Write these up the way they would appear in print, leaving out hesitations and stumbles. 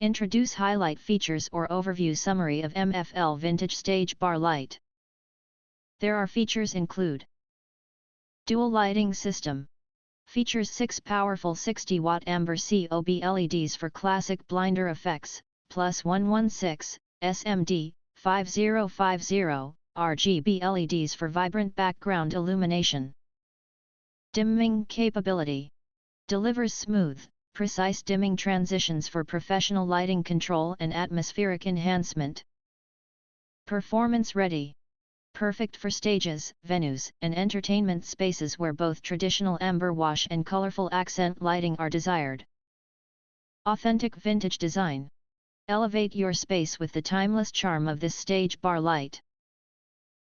Introduce highlight features or overview summary of MFL vintage stage bar light. There are features include: dual lighting system. Features 6 powerful 60-watt amber COB LEDs for classic blinder effects, plus 116 SMD 5050 RGB LEDs for vibrant background illumination. Dimming capability. Delivers smooth, precise dimming transitions for professional lighting control and atmospheric enhancement. Performance ready. Perfect for stages, venues, and entertainment spaces where both traditional amber wash and colorful accent lighting are desired. Authentic vintage design. Elevate your space with the timeless charm of this stage bar light.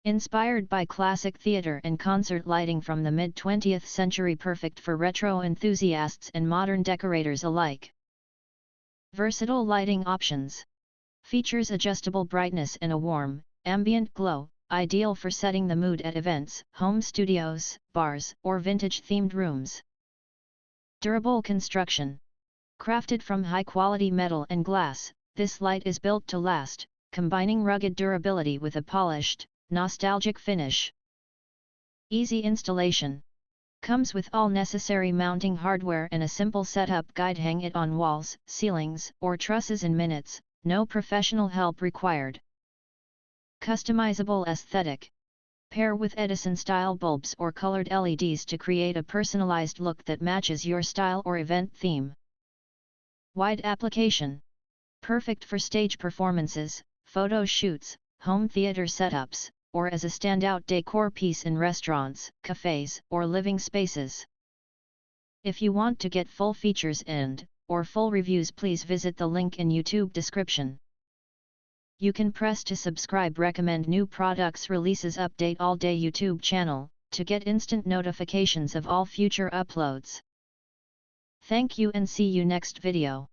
Inspired by classic theater and concert lighting from the mid-20th century, perfect for retro enthusiasts and modern decorators alike. Versatile lighting options. Features adjustable brightness and a warm, ambient glow, ideal for setting the mood at events, home studios, bars, or vintage-themed rooms. Durable construction. Crafted from high-quality metal and glass, this light is built to last, combining rugged durability with a polished, nostalgic finish. Easy installation. Comes with all necessary mounting hardware and a simple setup guide. Hang it on walls, ceilings, or trusses in minutes, no professional help required. Customizable aesthetic. Pair with Edison-style bulbs or colored LEDs to create a personalized look that matches your style or event theme. Wide application. Perfect for stage performances, photo shoots, home theater setups, or as a standout decor piece in restaurants, cafes, or living spaces. If you want to get full features or full reviews, please visit the link in YouTube description. You can press to subscribe, recommend new products releases, update all day YouTube channel, to get instant notifications of all future uploads. Thank you and see you next video.